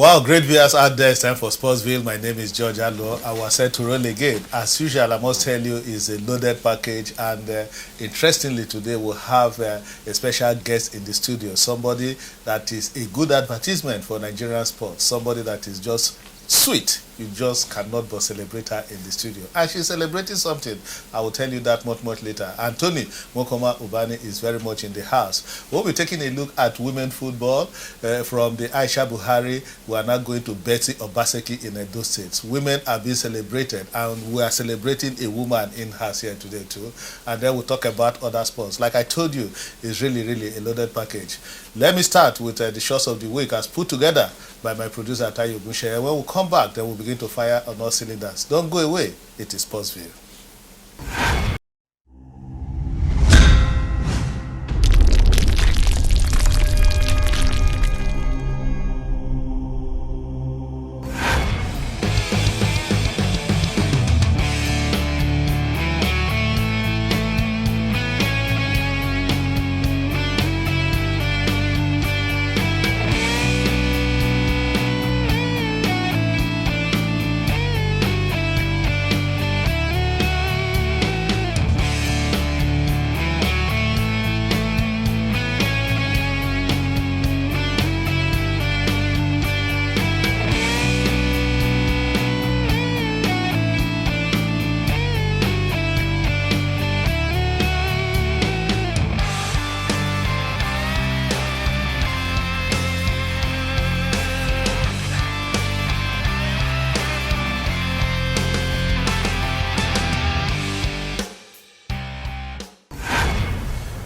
Wow, great viewers out there. It's time for Sportsville. My name is George Allo. I was set to roll again. As usual, I must tell you, it's a loaded package. And interestingly, today we'll have a special guest in the studio. Somebody that is a good advertisement for Nigerian sports. Somebody that is just sweet. You just cannot but celebrate her in the studio. And she's celebrating something. I will tell you that much later. And Tony Mokoma-Ubani is very much in the house. We'll be taking a look at women football from the Aisha Buhari. We are now going to BETSY OBASEKI in Edo State. Women are being celebrated, and we are celebrating a woman in house here today too. And then we'll talk about other sports. Like I told you, it's really a loaded package. Let me start with the shots of the week as put together by my producer Tayo Gushe. And when we come back, then we'll begin to fire on all cylinders. Don't go away. It is Sportsville.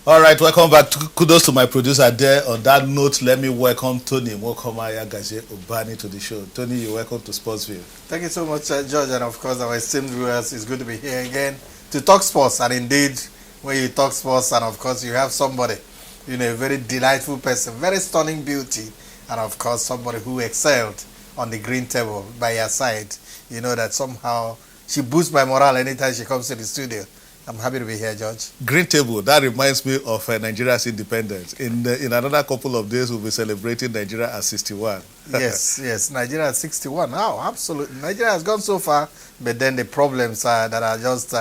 All right, welcome back. Kudos to my producer there. On that note, let me welcome Tony Mokoma-Ubani to the show. Tony, you're welcome to Sportsville. Thank you so much, George, and of course our esteemed viewers. It's good to be here again to talk sports. And indeed, when you talk sports, and of course you have somebody, you know, a very delightful person, very stunning beauty, and of course somebody who excelled on the green table by your side. You know that somehow she boosts my morale anytime she comes to the studio. I'm happy to be here, George. Green table, that reminds me of Nigeria's independence. In another couple of days, we'll be celebrating Nigeria at 61. yes, Nigeria at 61. Oh, absolutely. Nigeria has gone so far, but then the problems that are just...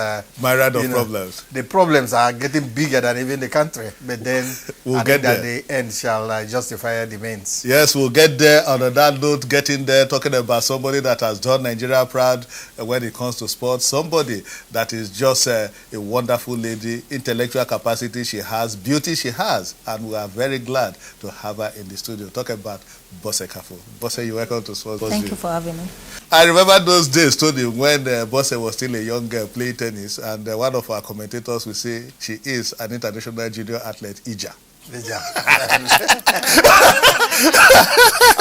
myriad of problems. The problems are getting bigger than even the country, but then we'll get there. That the end shall justify the means. Yes, we'll get there. On that note, getting there, talking about somebody that has done Nigeria proud when it comes to sports. Somebody that is just a wonderful lady, intellectual capacity she has, beauty she has, and we are very glad to have her in the studio. Talk about Bose Kaffo. Bose, you're welcome to Sports. Thank you for having me. I remember those days, Tony, when Bose was still a young girl playing tennis, and one of our commentators will say she is an international junior athlete, Ija. And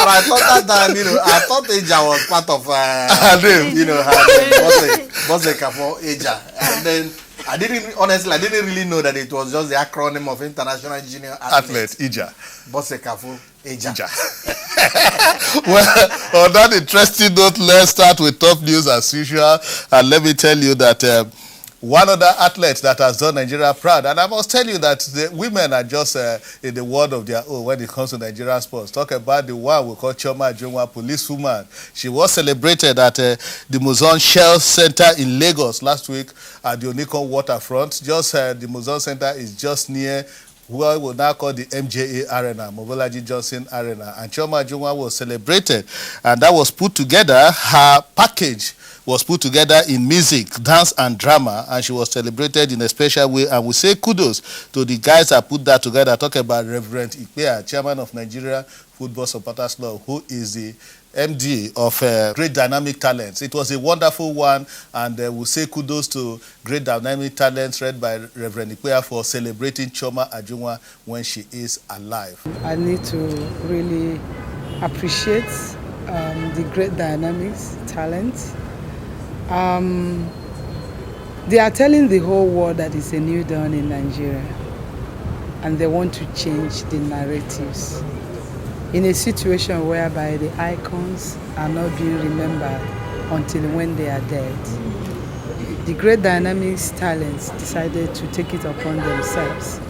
I thought that I thought Ija was part of her name. Her name, Bose Kaffo, Ija. And then I didn't really know that it was just the acronym of International Junior Athlete. Ija. Bose Kaffo, Ija. Well, on that interesting note, let's start with top news as usual. And let me tell you that one other athlete that has done Nigeria proud, and I must tell you that the women are just in the world of their own when it comes to Nigerian sports. Talk about the one we call CHIOMA, AJUNWA policewoman. She was celebrated at the Muzon Shell Center in Lagos last week at the Onikon waterfront. Just the Muzon Center is just near what we now call the MJA Arena, Mobolaji Johnson Arena. And CHIOMA AJUNWA was celebrated, and that was put together. Her package was put together in music, dance, and drama, and she was celebrated in a special way. And we say kudos to the guys that put that together. Talk about Reverend Ikpea, chairman of Nigeria Football Supporters Club, who is the MD of Great Dynamic Talents. It was a wonderful one, and we say kudos to Great Dynamic Talents, led by Reverend Ikpea, for celebrating CHIOMA AJUNWA when she is alive. I need to really appreciate the Great Dynamics Talents. They are telling the whole world that it's a new dawn in Nigeria, and they want to change the narratives in a situation whereby the icons are not being remembered until when they are dead. The Great Dynamics Talents decided to take it upon themselves,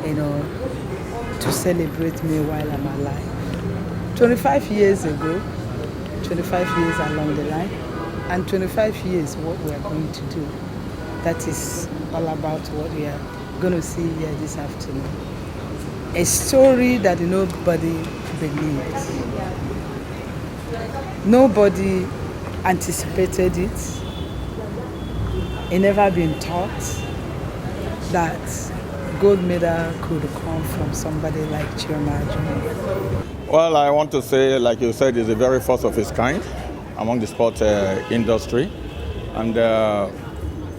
to celebrate me while I'm alive. 25 years ago, 25 years along the line, and 25 years what we are going to do. That is all about what we are going to see here this afternoon. A story that nobody believed. Nobody anticipated it. It never been thought that gold medal could come from somebody like CHIOMA AJUNWA. Well, I want to say, like you said, it's the very first of its kind among the sport industry. And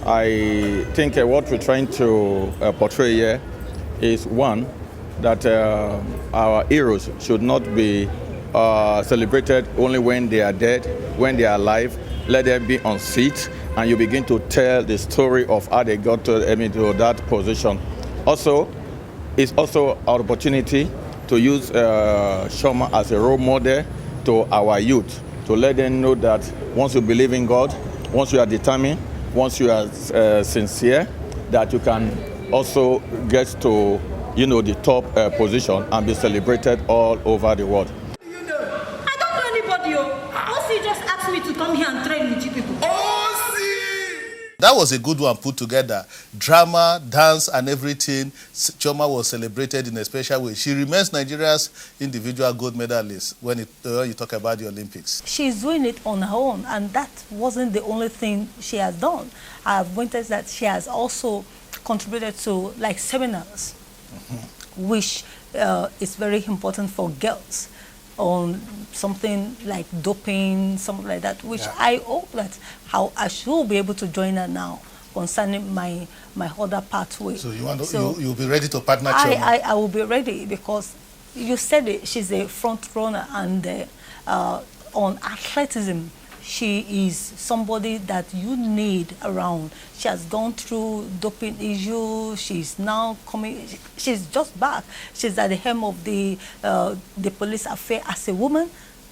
I think what we're trying to portray here is, one, that our heroes should not be celebrated only when they are dead, when they are alive. Let them be on seat, and you begin to tell the story of how they got to that position. Also, it's also our opportunity to use CHIOMA as a role model to our youth, to let them know that once you believe in God, once you are determined, once you are sincere, that you can also get to the top position and be celebrated all over the world. I don't know anybody. OC just asked me to come here and train with you people. That was a good one put together. Drama, dance, and everything. CHIOMA was celebrated in a special way. She remains Nigeria's individual gold medalist when you talk about the Olympics. She's doing it on her own, and that wasn't the only thing she has done. I have witnessed that she has also contributed to like seminars, which is very important for girls, on something like doping, something like that, which I hope that I should be able to join her now concerning my other pathway. So you want to, you'll be ready to partner CHIOMA? I will be ready, because you said it, she's a front runner, and on athleticism, she is somebody that you need around. She has gone through doping issues. She's now coming. She's just back. She's at the helm of the police affair as a woman.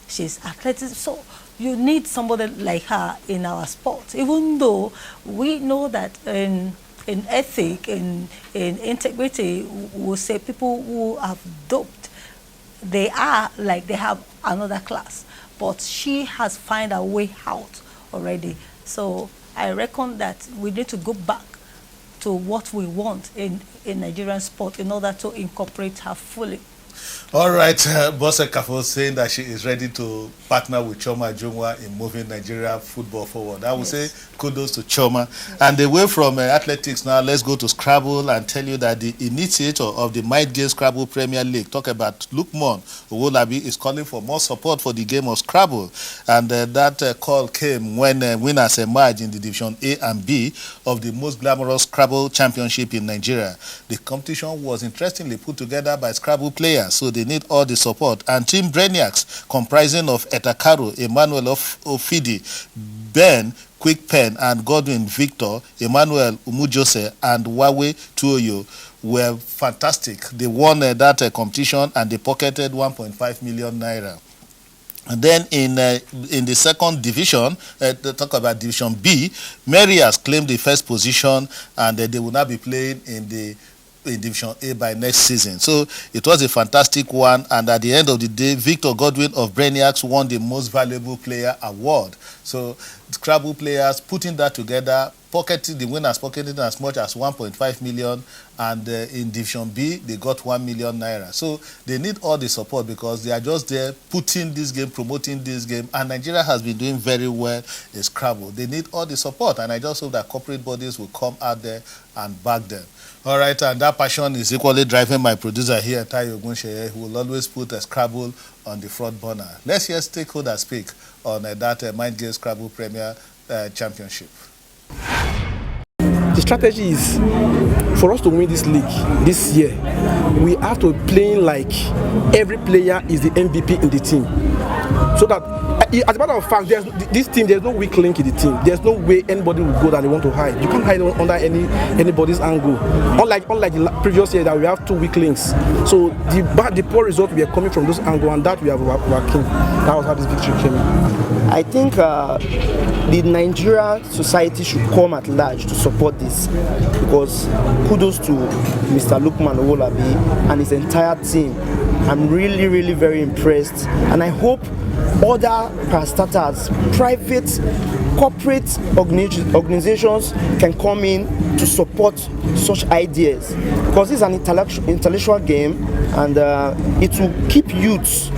She's athletic. So you need somebody like her in our sport. Even though we know that in ethic, in integrity, we'll say people who have doped, they are like they have another class. But she has found a way out already. So I reckon that we need to go back to what we want in Nigerian sport in order to incorporate her fully. All right, Bose Kaffo saying that she is ready to partner with CHIOMA AJUNWA in moving Nigeria football forward. I would say kudos to CHIOMA. And away from athletics now, let's go to Scrabble and tell you that the initiator of the MINDGAMES Scrabble Premier League, talk about Lukman Owolabi, is calling for more support for the game of Scrabble. And that call came when winners emerged in the Division A and B of the most glamorous Scrabble championship in Nigeria. The competition was interestingly put together by Scrabble players, so they need all the support. And Team Brainiacs, comprising of Etakaro, Emmanuel Ofidi, Ben Quick Pen, and Godwin Victor, Emmanuel Umujose, and Wawe Tuoyo, were fantastic. They won that competition, and they pocketed 1.5 million naira. And then in the second division, talk about Division B, Marias claimed the first position, and they will now be playing in Division A by next season. So it was a fantastic one, and at the end of the day, Victor Godwin of Brainiacs won the Most Valuable Player award. So Scrabble players putting that together, the winners pocketed as much as 1.5 million, and in Division B, they got 1 million naira. So they need all the support, because they are just there putting this game, promoting this game, and Nigeria has been doing very well in Scrabble. They need all the support, and I just hope that corporate bodies will come out there and back them. All right, and that passion is equally driving my producer here, Tayo Ogunsheye, who will always put a Scrabble on the front burner. Let's hear stakeholders speak on that MINDGAMES Scrabble Premier Championship. The strategy is for us to win this league this year. We have to play like every player is the MVP in the team, so that as a matter of fact, there's no weak link in the team. There's no way anybody will go that they want to hide. You can't hide under anybody's angle. Unlike the previous year that we have 2 weak links. So the poor result we are coming from those angles, and that we are working. That was how this victory came in. I think the Nigerian society should come at large to support this, because kudos to Mr. Lukman Owolabi and his entire team I'm really, really very impressed, and I hope other parastatals, private, corporate organizations can come in to support such ideas, because it's an intellectual game, and it will keep youths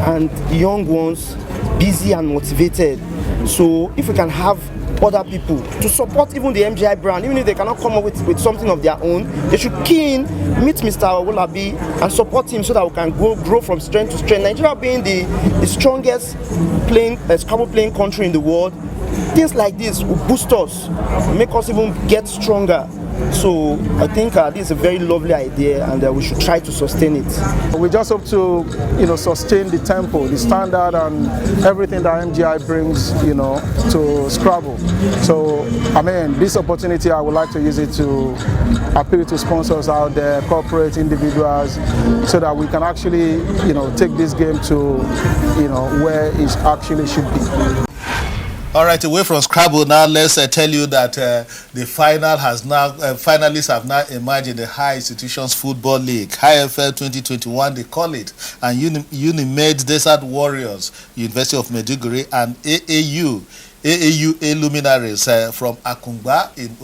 and young ones busy and motivated. So if we can have other people to support even the MGI brand, even if they cannot come up with something of their own, they should key in, meet Mr. Owolabi and support him so that we can grow from strength to strength. Nigeria being the strongest Scrabble playing country in the world, things like this will boost us, make us even get stronger. So I think this is a very lovely idea, and we should try to sustain it. We just hope to, sustain the tempo, the standard, and everything that MGI brings, to Scrabble. So, this opportunity, I would like to use it to appeal to sponsors out there, corporate individuals, so that we can actually, take this game to, where it actually should be. All right, away from Scrabble now, let's tell you that the final has now, finalists have now emerged in the High Institutions Football League, HIFL 2021 they call it, and UNIMED Desert Warriors, University of Maiduguri, and AAUA luminaries from Akungba in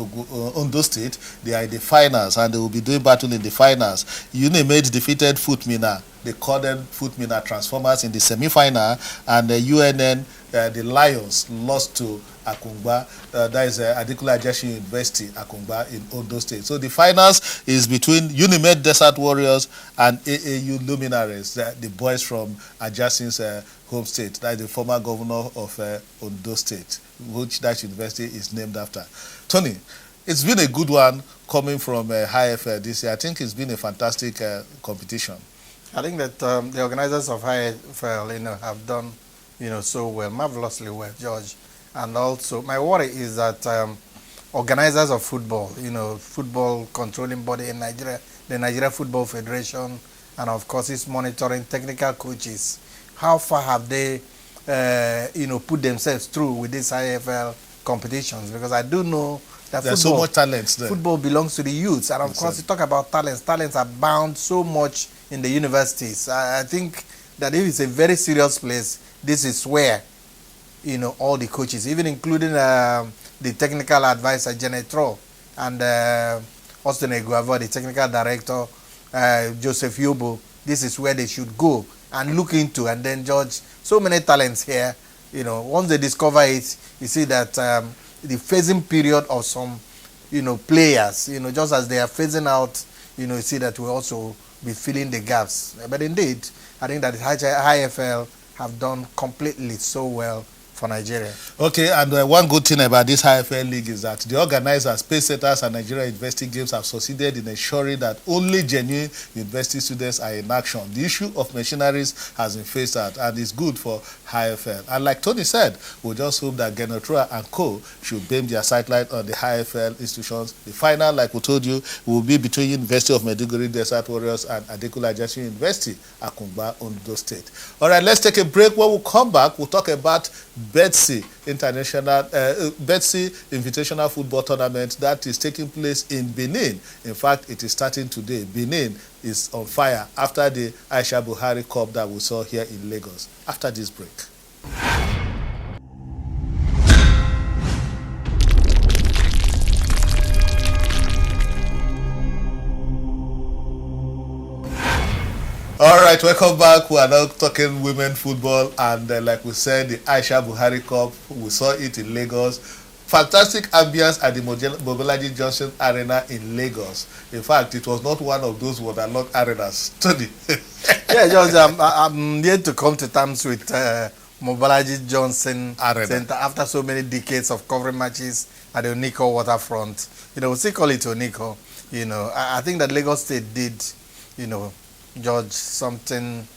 Ondo State. They are in the finals, and they will be doing battle in the finals. UNIMED defeated Footmina, the corded Footmina Transformers, in the semi-final, and the UNN, the Lions, lost to Akungba, that is Adekunle Ajasin University, Akungba in Ondo State. So the finals is between UNIMED Desert Warriors and AAU luminaries, the boys from Ajasin's home state, that is the former governor of Ondo State, which that university is named after. Tony, it's been a good one coming from HIFL this year. I think it's been a fantastic competition. I think that the organizers of HIFL, have done, so well, marvelously well, George. And also, my worry is that organizers of football, football controlling body in Nigeria, the Nigeria Football Federation, and of course, it's monitoring technical coaches. How far have they, put themselves through with these IFL competitions? Because I do know that there's so much talent there. Football belongs to the youths, and of course, you talk about talents. Talents are bound so much in the universities. I think that if it's a very serious place, this is where, all the coaches, even including the technical advisor, Janet Tro, and Austin Eguavo, the technical director, Joseph Yobo, this is where they should go and look into, and then judge. So many talents here, once they discover it, you see that the phasing period of some, players, just as they are phasing out, you see that we also be filling the gaps. But indeed, I think that the HIFL have done completely so well for Nigeria. Okay, and one good thing about this HIFL league is that the organizers, Space Setters, and Nigeria University Games have succeeded in ensuring that only genuine university students are in action. The issue of machineries has been phased out, and it's good for HIFL. And like Tony said, we just hope that Genotroa and Co. should beam their sightline on the HIFL institutions. The final, like we told you, will be between University of Maiduguri Desert Warriors and Adekunle Ajasin University, Akungba, Ondo State. All right, let's take a break. When we come back, we'll talk about BETSY International, BETSY Invitational Football Tournament that is taking place in Benin. In fact, it is starting today. Benin is on fire after the Aisha Buhari Cup that we saw here in Lagos. After this break. All right, welcome back. We are now talking women football, and like we said, the Aisha Buhari Cup, we saw it in Lagos. Fantastic ambience at the Mobolaji Johnson Arena in Lagos. In fact, it was not one of those waterlogged arenas. Tony. Yeah, George, I'm yet to come to terms with Mobolaji Johnson Arena Center after so many decades of covering matches at the Oniko waterfront. We still call it Oniko. I think that Lagos State did, George, something,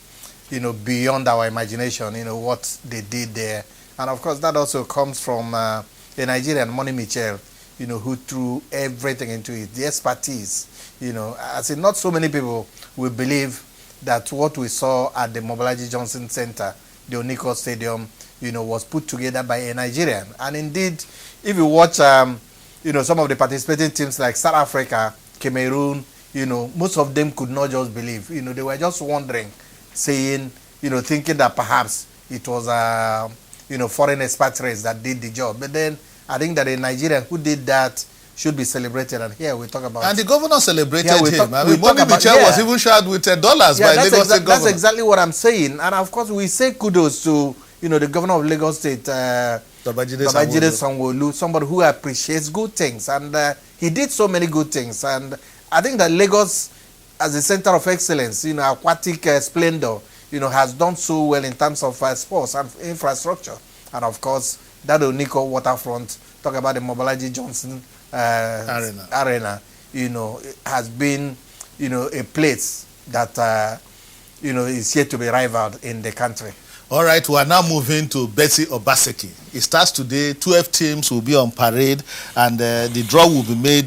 beyond our imagination, what they did there. And of course, that also comes from a Nigerian, Money Michel, who threw everything into it, the expertise. I say not so many people will believe that what we saw at the Mobolaji Johnson Center, the Oniko Stadium, was put together by a Nigerian. And indeed, if you watch, some of the participating teams like South Africa, Cameroon, most of them could not just believe. They were just wondering saying, thinking that perhaps it was, foreign expatriates that did the job. But then I think that a Nigerian who did that should be celebrated. And here we talk about... And the governor celebrated him. I mean, Money Michel was even shared with $10 by Lagos State governor. That's exactly what I'm saying. And of course, we say kudos to, the governor of Lagos State, Babajide Sanwo-Olu, somebody who appreciates good things. And he did so many good things. And I think that Lagos, as a center of excellence, aquatic splendor, has done so well in terms of sports and infrastructure. And of course, that Oniko waterfront, talk about the Mobolaji Johnson arena, has been, a place that, is yet to be rivaled in the country. All right, we are now moving to BETSY OBASEKI. It starts today. 12 teams will be on parade, and the draw will be made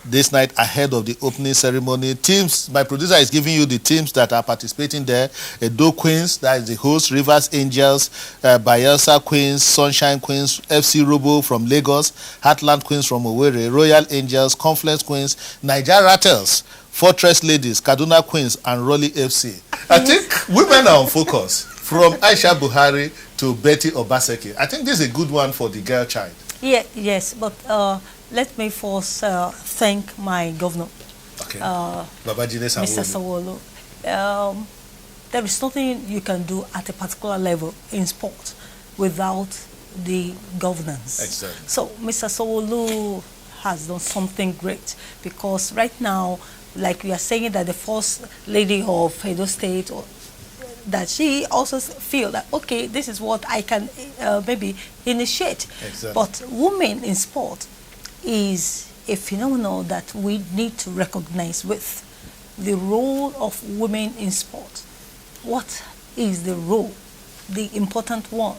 this night ahead of the opening ceremony. Teams, my producer is giving you the teams that are participating there. Edo Queens, that is the host, Rivers Angels, Bayelsa Queens, Sunshine Queens, FC Robo from Lagos, Heartland Queens from Owerri, Royal Angels, Confluence Queens, Niger Rattles, Fortress Ladies, Kaduna Queens, and Raleigh FC. I think women are on focus. From Aisha Buhari to BETSY OBASEKI. I think this is a good one for the girl child. Yeah, yes, but let me first thank my governor, okay. Mr. Sanwo-Olu. There is nothing you can do at a particular level in sport without the governance. Exactly. So Mr. Sanwo-Olu has done something great, because right now, like we are saying that the first lady of Edo State, that she also feel that, okay, this is what I can maybe initiate. Exactly. But women in sport is a phenomenon that we need to recognize with the role of women in sport. What is the role? The important one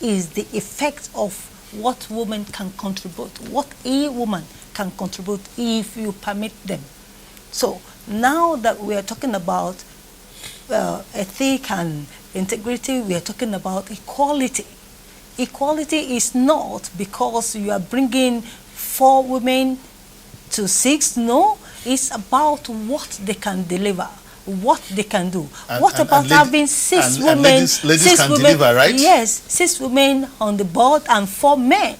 is the effect of what women can contribute, what a woman can contribute if you permit them. So now that we are talking about ethic and integrity, we are talking about equality. Equality is not because you are bringing 4 women to 6. No, it's about what they can deliver, what they can do. What about having 6 women? Ladies can deliver, right? Yes, 6 women on the board and 4 men.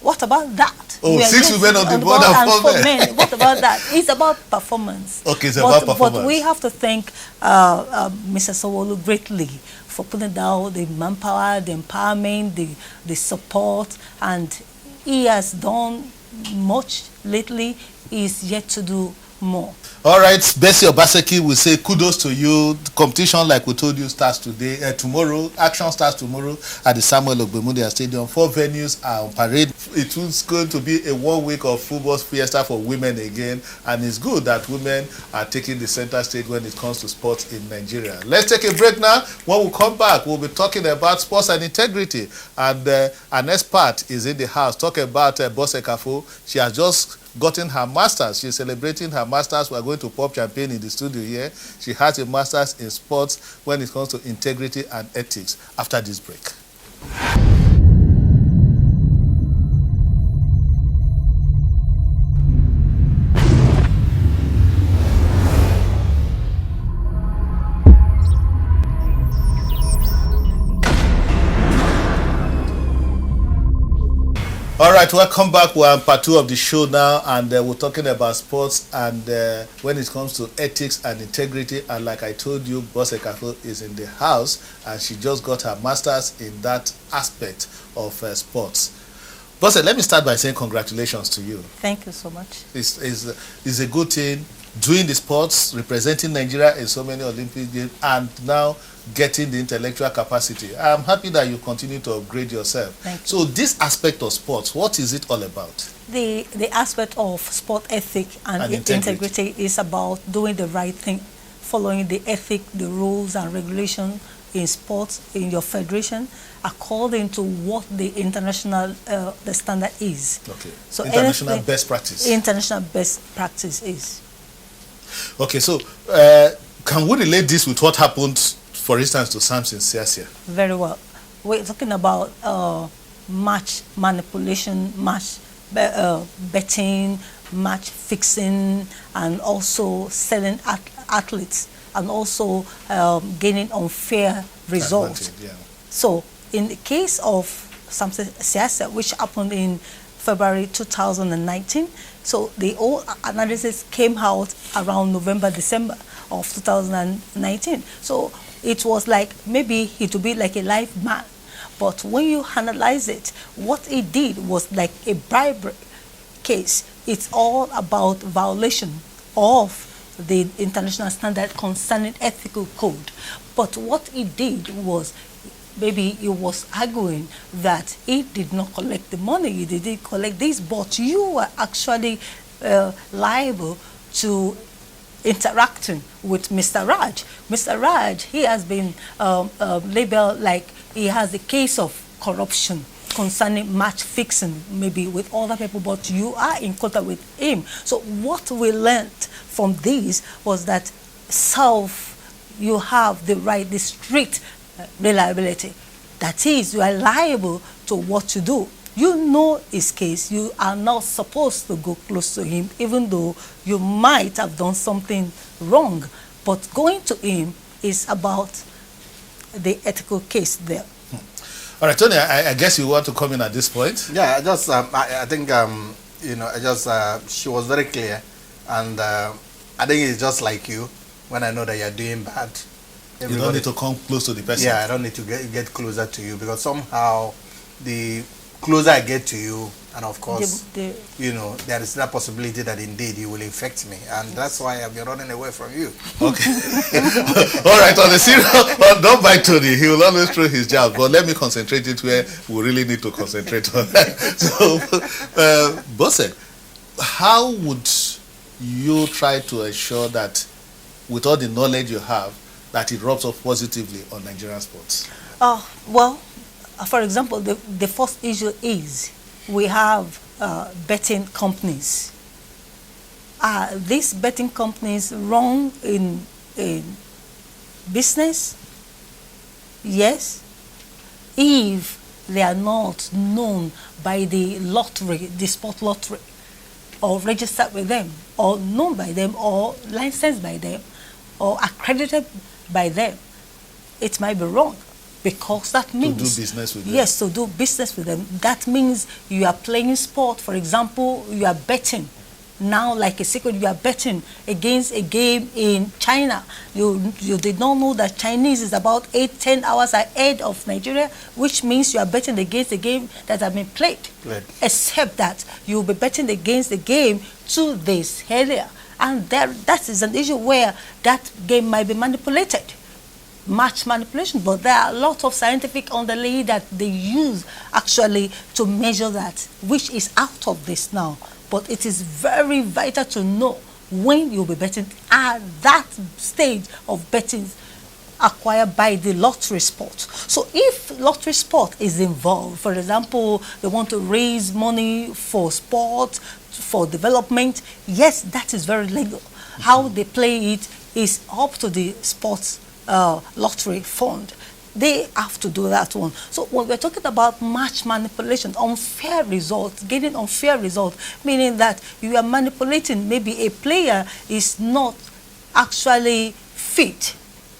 What about that? Oh, 6 women on the board and 4 men. What about that? It's about performance. Okay, it's about performance. But we have to thank Mr. Sanwo-Olu greatly for putting down the manpower, the empowerment, the support, and he has done much lately. He is yet to do more. All right, BETSY OBASEKI, we say kudos to you. The competition, like we told you, starts today. Tomorrow, action starts tomorrow at the Samuel Ogbemudia Stadium. 4 venues are on parade. It was going to be a 1 week of football fiesta for women again, and it's good that women are taking the center stage when it comes to sports in Nigeria. Let's take a break now. When we come back, we'll be talking about sports and integrity, and an expert is in the house talking about Bose Kaffo. She has just gotten her master's. She's celebrating her master's. We're going to pop champagne in the studio here. She has a master's in sports when it comes to integrity and ethics after this break. All right, welcome back. We're on part 2 of the show now, and we're talking about sports and when it comes to ethics and integrity. And like I told you, Bose Kaffo is in the house, and she just got her master's in that aspect of sports. Bose, let me start by saying congratulations to you. Thank you so much. It's a good thing, doing the sports, representing Nigeria in so many Olympic Games, and now getting the intellectual capacity. I'm happy that you continue to upgrade yourself. Thank you. So this aspect of sports, what is it all about? The aspect of sport ethic and integrity is about doing the right thing, following the ethic, the rules and regulations in sports, in your federation, according to what the international the standard is. Okay. So international best practice. International best practice is. Okay, so can we relate this with what happened, for instance, to Samson Siasia? Very well. We're talking about match manipulation, match betting, match fixing, and also selling athletes and also gaining unfair results. Yeah. So in the case of Samson Siasa, which happened in February 2019, so the whole analysis came out around November, December of 2019. So it was like maybe he to be like a live man. But when you analyze it, what he did was like a bribery case. It's all about violation of the international standard concerning ethical code. But what he did was, maybe he was arguing that he did not collect the money, he didn't collect this, but you were actually liable to interacting with Mr. Raj. Mr. Raj, he has been labeled like he has a case of corruption concerning match fixing, maybe with other people, but you are in contact with him. So what we learned from this was that you have the right, the strict reliability. That is, you are liable to what you do. You know his case, you are not supposed to go close to him, even though you might have done something wrong. But going to him is about the ethical case there. All right, Tony, I guess you want to come in at this point. Yeah, I just, I think, you know, she was very clear, and I think it's just like you. When I know that you're doing bad, you don't need to come close to the person. Yeah, I don't need to get closer to you, because somehow the closer I get to you, and of course, you know, there is that possibility that indeed you will infect me, and that's why I've been running away from you. Okay. All right, on the serious, don't bite Tony. He will always throw his jab, but let me concentrate it where we really need to concentrate on. So, Bose, how would you try to ensure that, with all the knowledge you have, that it rubs off positively on Nigerian sports? Well, for example, the first issue is we have betting companies. Are these betting companies wrong in business? Yes. If they are not known by the lottery, the sport lottery, or registered with them, or known by them, or licensed by them, or accredited by them, it might be wrong, because that means to do business with them. Yes, to do business with them. That means you are playing sport. For example, you are betting. Now, like a secret, you are betting against a game in China. You did not know that Chinese is about 8-10 hours ahead of Nigeria, which means you are betting against a game that has been played. Except that you will be betting against the game 2 days earlier. And that is an issue where that game might be manipulated. Match manipulation, but there are a lot of scientific underlay that they use actually to measure that, which is out of this now. But it is very vital to know when you'll be betting at that stage of betting acquired by the lottery sport. So if lottery sport is involved, for example, they want to raise money for sport, for development, yes, that is very legal. How they play it is up to the sports lottery fund. They have to do that one. So when we're talking about match manipulation, unfair results, getting unfair results, meaning that you are manipulating, maybe a player is not actually fit.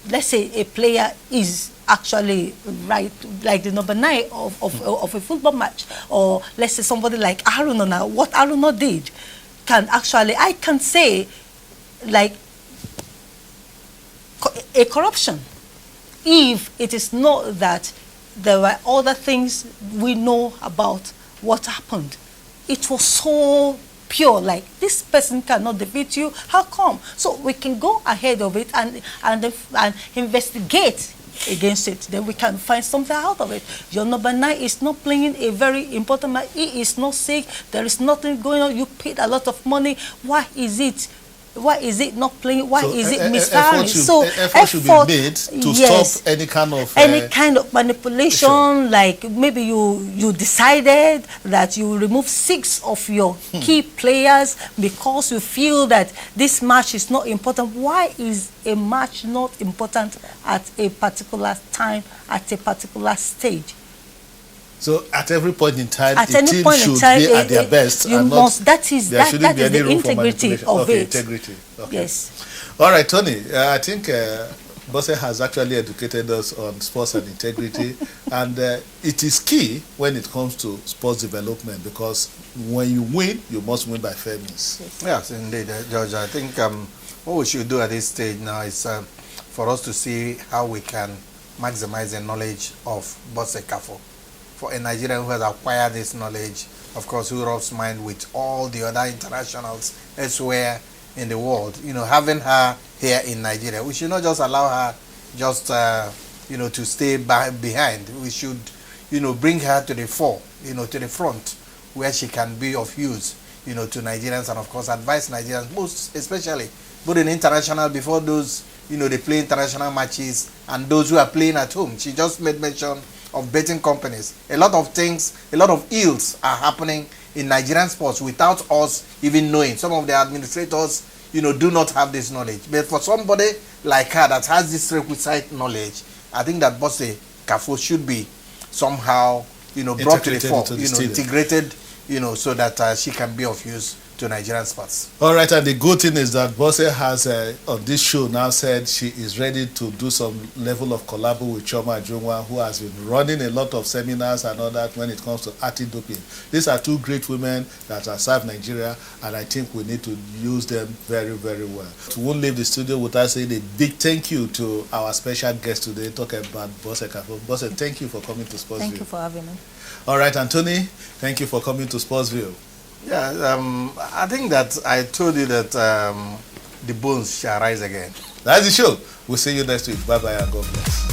Let's say a player is actually right, like the number 9 of a football match, or let's say somebody like Aruna. What Aruna did can actually, I can say, like a corruption, if it is not that there were other things we know about what happened. It was so pure, like this person cannot defeat you, how come? So we can go ahead of it and investigate against it, then we can find something out of it. Your number 9 is not playing a very important match, he is not sick, there is nothing going on, you paid a lot of money, why is it not playing? Why is it misfiring? So effort should be made to stop any kind of manipulation. Like maybe you decided that you remove 6 of your key players because you feel that this match is not important. Why is a match not important at a particular time, at a particular stage? So at every point in time, the team should be at their best. You must. That is the integrity of it. Integrity. Okay. Yes. All right, Tony, I think Bose has actually educated us on sports and integrity, and it is key when it comes to sports development, because when you win, you must win by fair means. Yes, indeed, George. I think what we should do at this stage now is for us to see how we can maximize the knowledge of Bose Kaffo. For a Nigerian who has acquired this knowledge, of course, who rubs mind with all the other internationals elsewhere in the world, you know, having her here in Nigeria, we should not just allow her just, you know, to stay behind. We should, you know, bring her to the fore, you know, to the front, where she can be of use, you know, to Nigerians, and of course advise Nigerians, most especially, both in international, before those, you know, they play international matches, and those who are playing at home. She just made mention of betting companies. A lot of things, a lot of ills are happening in Nigerian sports without us even knowing. Some of the administrators, you know, do not have this knowledge. But for somebody like her that has this requisite knowledge, I think that Bose Kaffo should be somehow, you know, brought to the fore, you know, integrated, you know, so that she can be of use to Nigerian sports. All right, and the good thing is that Bose has on this show now said she is ready to do some level of collabo with CHIOMA AJUNWA, who has been running a lot of seminars and all that when it comes to anti-doping. These are two great women that have served Nigeria, and I think we need to use them very, very well. We won't leave the studio without saying a big thank you to our special guest today, talking about Bose Kaffo. Bose, thank you for coming to Sportsville. Thank you for having me. All right, Anthony, thank you for coming to Sportsville. Yeah, I think that I told you that the bones shall rise again. That's the show. We'll see you next week. Bye-bye and God bless.